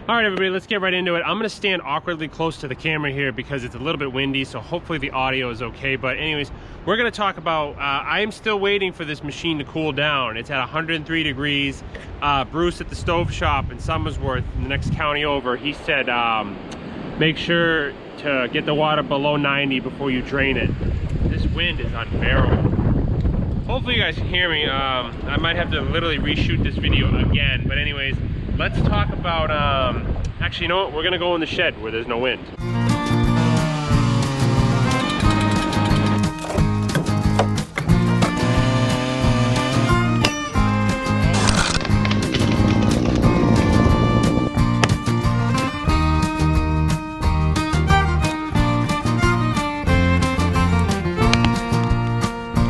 All right, everybody, let's get right into it. I'm gonna stand awkwardly close to the camera here because it's a little bit windy, so hopefully the audio is okay. But anyways, we're gonna talk about, I am still waiting for this machine to cool down. It's at 103 degrees. Bruce at the stove shop in Somersworth, in the next county over, he said, make sure to get the water below 90 before you drain it. This wind is unbearable. Hopefully you guys can hear me. I might have to literally reshoot this video again, but anyways, let's talk about, actually, you know what? We're gonna go in the shed where there's no wind.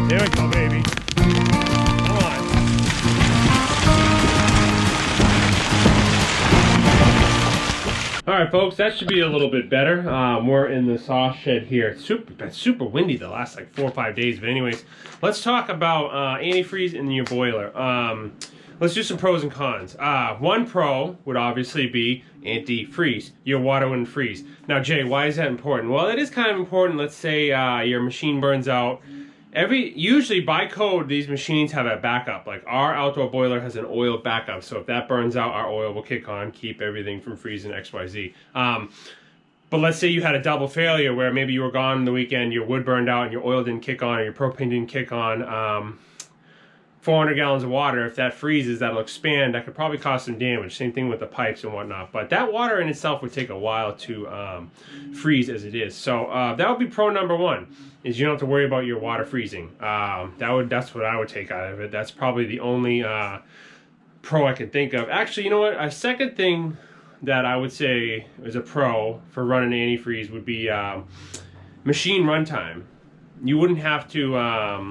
There we go, baby. Come on. All right, folks, that should be a little bit better. We're in the saw shed here. It's been super windy the last like 4 or 5 days. But anyways, let's talk about antifreeze in your boiler. Let's do some pros and cons. One pro would obviously be antifreeze. Your water wouldn't freeze. Now, Jay, why is that important? Well, it is kind of important. Let's say your machine burns out. Usually by code, these machines have a backup. Like our outdoor boiler has an oil backup. So if that burns out, our oil will kick on, keep everything from freezing XYZ. But let's say you had a double failure where maybe you were gone on the weekend, your wood burned out and your oil didn't kick on, or your propane didn't kick on. 400 gallons of water, if that freezes, that'll expand. That could probably cause some damage. Same thing with the pipes and whatnot. But that water in itself would take a while to freeze as it is. So that would be pro number one, is you don't have to worry about your water freezing. That's what I would take out of it. That's probably the only pro I can think of. Actually, you know what? A second thing that I would say is a pro for running antifreeze would be machine runtime. You wouldn't have to,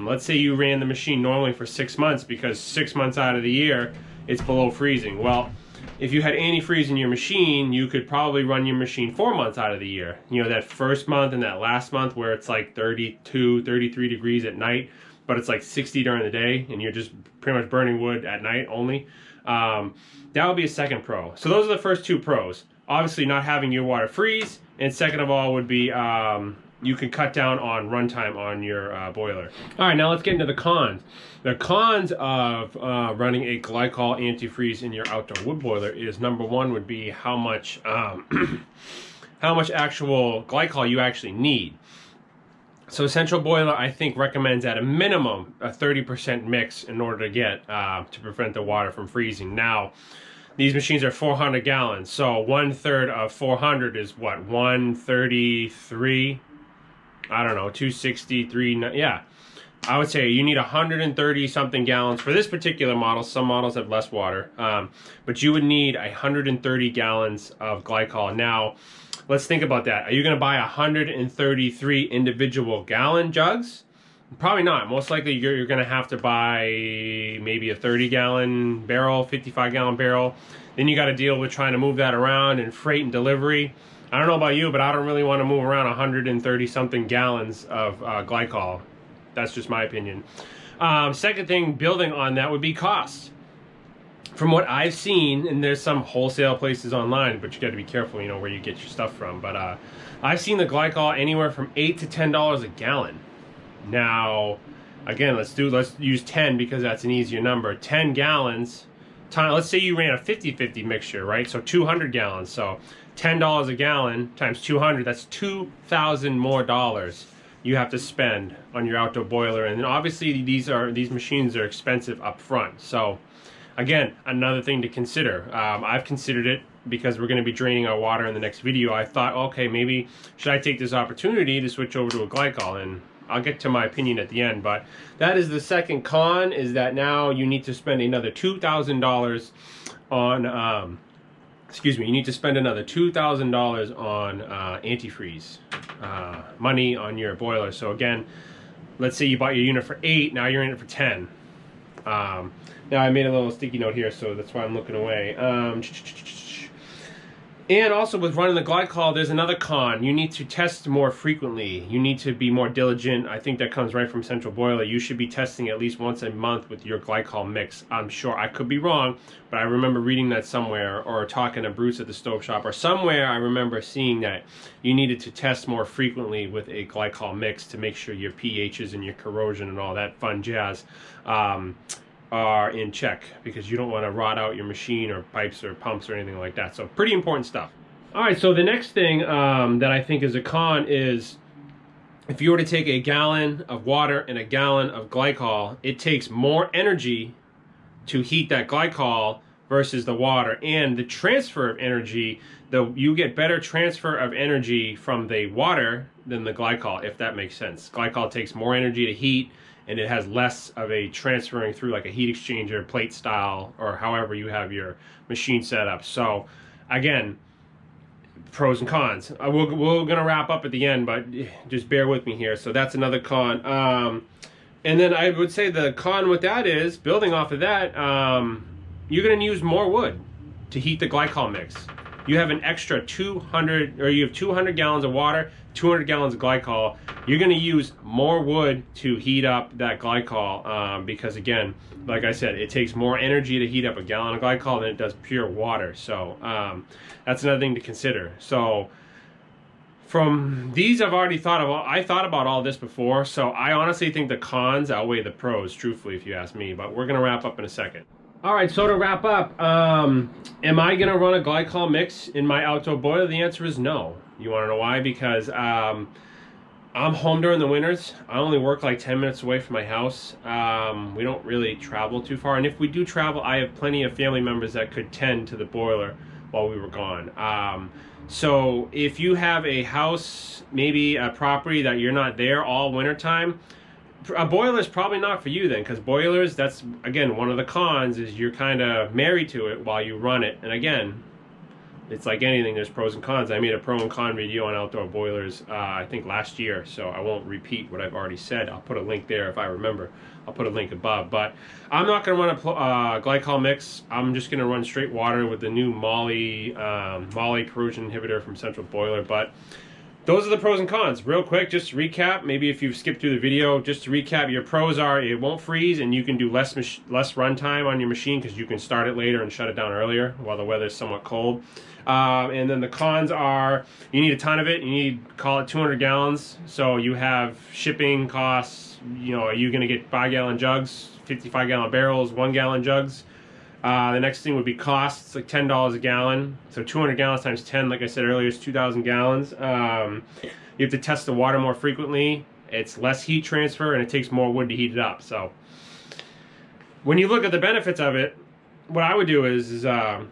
let's say you ran the machine normally for 6 months because 6 months out of the year, it's below freezing. Well, if you had antifreeze in your machine, you could probably run your machine 4 months out of the year. You know, that first month and that last month where it's like 32, 33 degrees at night, but it's like 60 during the day and you're just pretty much burning wood at night only. That would be a second pro. So those are the first two pros. Obviously not having your water freeze, and second of all would be, you can cut down on runtime on your boiler. All right, now let's get into the cons. The cons of running a glycol antifreeze in your outdoor wood boiler is, number one would be how much how much actual glycol you actually need. So Central Boiler, I think, recommends at a minimum a 30% mix in order to get to prevent the water from freezing. Now, these machines are 400 gallons, so 1/3 of 400 is what, 133? I don't know, 263, yeah. I would say you need 130 something gallons for this particular model. Some models have less water, but you would need 130 gallons of glycol. Now, let's think about that. Are you gonna buy 133 individual gallon jugs? Probably not. Most likely you're gonna have to buy maybe a 30 gallon barrel, 55 gallon barrel. Then you gotta deal with trying to move that around and freight and delivery. I don't know about you, but I don't really want to move around 130 something gallons of glycol. That's just my opinion. Second thing, building on that would be cost. From what I've seen, and there's some wholesale places online, but you got to be careful, you know, where you get your stuff from. But I've seen the glycol anywhere from $8 to $10 a gallon. Now, again, let's use 10 because that's an easier number. 10 gallons. Let's say you ran a 50-50 mixture, right? So 200 gallons. So $10 a gallon times 200, that's $2,000 more you have to spend on your outdoor boiler. And then obviously these machines are expensive up front. So again, another thing to consider. I've considered it because we're going to be draining our water in the next video. I thought, okay, maybe should I take this opportunity to switch over to a glycol? And I'll get to my opinion at the end, but that is the second con, is that now you need to spend another $2,000 on, you need to spend another $2,000 on antifreeze money on your boiler. So again, let's say you bought your unit for 8, now you're in it for 10. Now I made a little sticky note here, so that's why I'm looking away. And also with running the glycol, there's another con. You need to test more frequently. You need to be more diligent. I think that comes right from Central Boiler. You should be testing at least once a month with your glycol mix. I'm sure I could be wrong, but I remember reading that somewhere, or talking to Bruce at the stove shop, or somewhere I remember seeing that you needed to test more frequently with a glycol mix to make sure your pHs and your corrosion and all that fun jazz are in check, because you don't want to rot out your machine or pipes or pumps or anything like that. So pretty important stuff. All right, so the next thing that I think is a con is if you were to take a gallon of water and a gallon of glycol, it takes more energy to heat that glycol versus the water. And the transfer of energy, you get better transfer of energy from the water than the glycol, if that makes sense. Glycol takes more energy to heat, and it has less of a transferring through like a heat exchanger, plate style, or however you have your machine set up. So again, pros and cons. We're gonna wrap up at the end, but just bear with me here. So that's another con. And then I would say the con with that is, building off of that, you're gonna use more wood to heat the glycol mix. You have an extra 200, or you have 200 gallons of water, 200 gallons of glycol. You're going to use more wood to heat up that glycol because, again, like I said, it takes more energy to heat up a gallon of glycol than it does pure water. So that's another thing to consider. So from these, I've already thought about, I thought about all this before, so I honestly think the cons outweigh the pros, truthfully, if you ask me, but we're going to wrap up in a second. All right, so to wrap up, am I going to run a glycol mix in my outdoor boiler? The answer is no. You want to know why? Because I'm home during the winters. I only work like 10 minutes away from my house. We don't really travel too far, and if we do travel, I have plenty of family members that could tend to the boiler while we were gone. So if you have a house, maybe a property that you're not there all winter time, a boiler is probably not for you then, because boilers, that's, again, one of the cons is you're kind of married to it while you run it. And again, it's like anything, there's pros and cons. I made a pro and con video on outdoor boilers, I think last year, so I won't repeat what I've already said. I'll put a link there if I remember. I'll put a link above. But I'm not going to run a glycol mix. I'm just going to run straight water with the new moly corrosion inhibitor from Central Boiler. But those are the pros and cons. Real quick, just to recap, maybe if you've skipped through the video, just to recap, your pros are it won't freeze and you can do less run time on your machine because you can start it later and shut it down earlier while the weather's somewhat cold. And then the cons are you need a ton of it. You need, call it 200 gallons. So you have shipping costs. You know, are you going to get 5-gallon jugs, 55-gallon barrels, 1-gallon jugs? The next thing would be costs, like $10 a gallon. So 200 gallons times 10, like I said earlier, is 2,000 gallons. You have to test the water more frequently. It's less heat transfer, and it takes more wood to heat it up. So when you look at the benefits of it, what I would do is I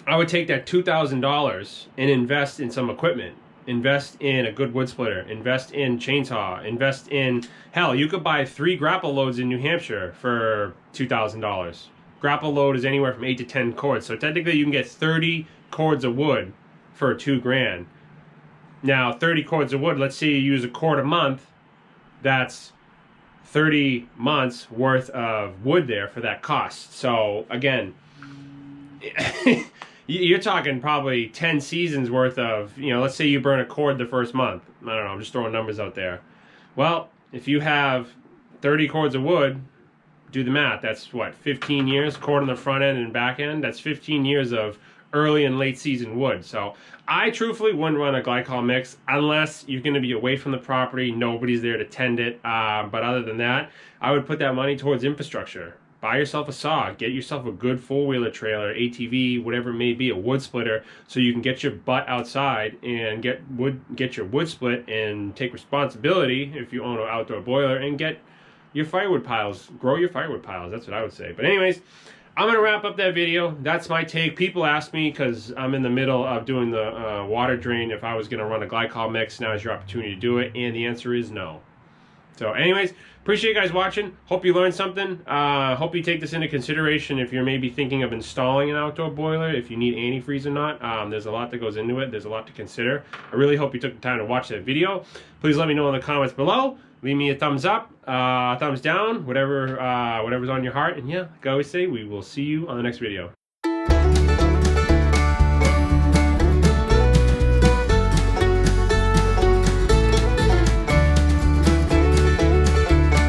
would take that $2,000 and invest in some equipment. Invest in a good wood splitter. Invest in chainsaw. Invest in, hell, you could buy 3 grapple loads in New Hampshire for $2,000. Grapple load is anywhere from 8 to 10 cords. So technically you can get 30 cords of wood for $2,000. Now 30 cords of wood, let's say you use a cord a month, that's 30 months worth of wood there for that cost. So again, you're talking probably 10 seasons worth of, you know, let's say you burn a cord the first month. I don't know, I'm just throwing numbers out there. Well, if you have 30 cords of wood, do the math. That's what, 15 years, cord on the front end and back end. That's 15 years of early and late season wood. So I truthfully wouldn't run a glycol mix unless you're going to be away from the property, nobody's there to tend it. But other than that, I would put that money towards infrastructure. Buy yourself a saw, get yourself a good four-wheeler trailer, ATV, whatever it may be, a wood splitter, so you can get your butt outside and get your wood split and take responsibility if you own an outdoor boiler and get your firewood piles, grow your firewood piles. That's what I would say. But anyways, I'm going to wrap up that video. That's my take. People ask me, because I'm in the middle of doing the water drain, if I was going to run a glycol mix. Now is your opportunity to do it, and the answer is no. So anyways, appreciate you guys watching. Hope you learned something. Hope you take this into consideration if you're maybe thinking of installing an outdoor boiler, if you need antifreeze or not. There's a lot that goes into it. There's a lot to consider. I really hope you took the time to watch that video. Please let me know in the comments below. Leave me a thumbs up, thumbs down, whatever's on your heart. And yeah, like I always say, we will see you on the next video.